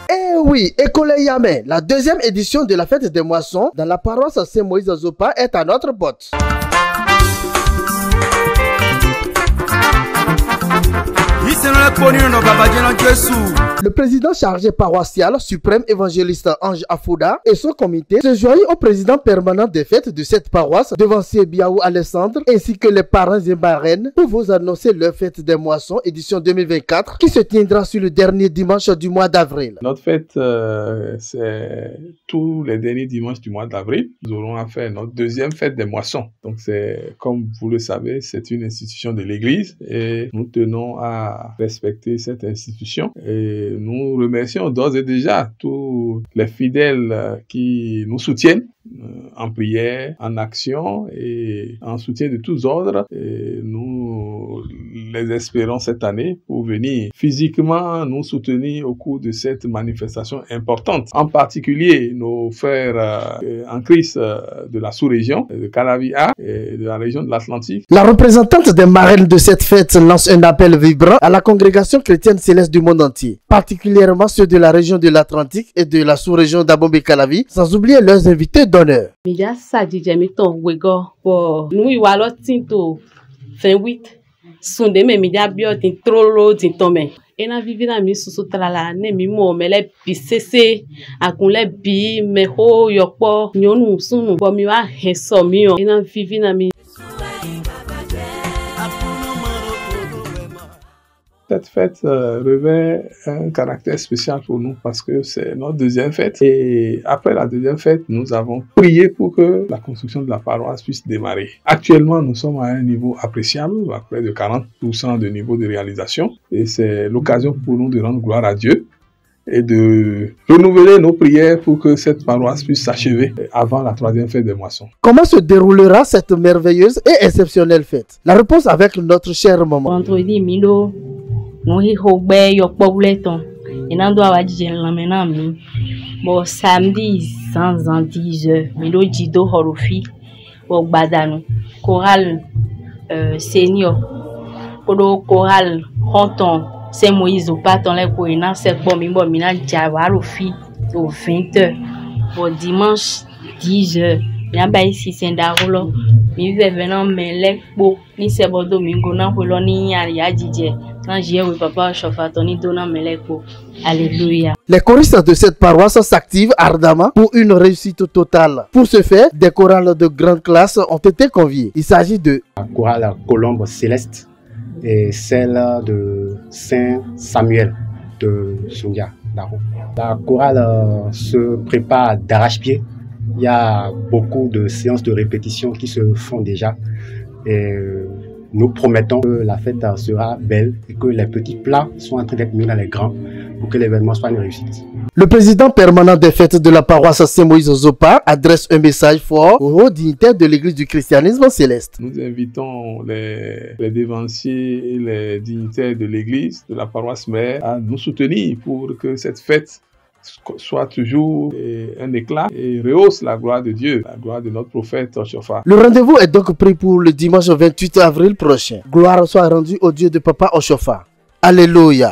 Eh oui, École Yamé, la deuxième édition de la fête des moissons dans la paroisse Saint-Moïse Zopa est à notre porte. Le président chargé paroissial suprême évangéliste Ange Afouda et son comité se joignent au président permanent des fêtes de cette paroisse, devancier Biaou Alessandre, ainsi que les parents et marraines pour vous annoncer leur fête des moissons édition 2024 qui se tiendra sur le dernier dimanche du mois d'avril. Notre fête, c'est tous les derniers dimanches du mois d'avril. Nous aurons à faire notre deuxième fête des moissons. Donc c'est, comme vous le savez, c'est une institution de l'Église et nous tenons à respecter cette institution et nous remercions d'ores et déjà tous les fidèles qui nous soutiennent en prière, en action et en soutien de tous ordres. Et nous les espérons cette année pour venir physiquement nous soutenir au cours de cette manifestation importante. En particulier, nos frères en Christ de la sous-région, de Calavi A et de la région de l'Atlantique. La représentante des marraines de cette fête lance un appel vibrant à la congrégation chrétienne céleste du monde entier, particulièrement ceux de la région de l'Atlantique et de la sous-région d'Abomey-Calavi, sans oublier leurs invités d'honneur. Media sadije mi ton wego bo nu iwa lo tinto fin 8 sunde me media bio tin trolo tin tome ena vivi na mi susu trala ne mi mo mele bisese akunle bi me ho yopo nyonu sunu bo mi wa heso mi o ena vivi na mi. Cette fête revêt un caractère spécial pour nous parce que c'est notre deuxième fête. Et après la deuxième fête, nous avons prié pour que la construction de la paroisse puisse démarrer. Actuellement, nous sommes à un niveau appréciable, à près de 40% de niveau de réalisation. Et c'est l'occasion pour nous de rendre gloire à Dieu et de renouveler nos prières pour que cette paroisse puisse s'achever avant la troisième fête des moissons. Comment se déroulera cette merveilleuse et exceptionnelle fête? La réponse avec notre cher maman. Vendredi, Milo. Nous hobé yokpobleton inando awajije lamena mi bo samedi sans 10h milo jido horofi bo gbadanu choral senior kodo choral honton Saint-Moïse Zopa ton le ko ina se bo mi bo mina jawaro fi au 20h bo dimanche 10h mi ba ici sendarolo mi venant melek bo ni se bo domingo na holo ni ya jije. Alléluia. Les choristes de cette paroisse s'activent ardemment pour une réussite totale. Pour ce faire, des chorales de grande classe ont été conviés. Il s'agit de la chorale Colombe Céleste et celle de Saint Samuel de Sundia. La chorale se prépare d'arrache-pied. Il y a beaucoup de séances de répétition qui se font déjà. Et nous promettons que la fête sera belle et que les petits plats sont en train d'être mis dans les grands pour que l'événement soit une réussite. Le président permanent des fêtes de la paroisse Saint-Moïse Zopa adresse un message fort aux hauts dignitaires de l'église du christianisme céleste. Nous invitons les devanciers et les dignitaires de l'église, de la paroisse mère, à nous soutenir pour que cette fête soit toujours un éclat et rehausse la gloire de Dieu, la gloire de notre prophète Oshofa. Le rendez-vous est donc pris pour le dimanche 28 avril prochain. Gloire soit rendue au Dieu de Papa Oshofa. Alléluia.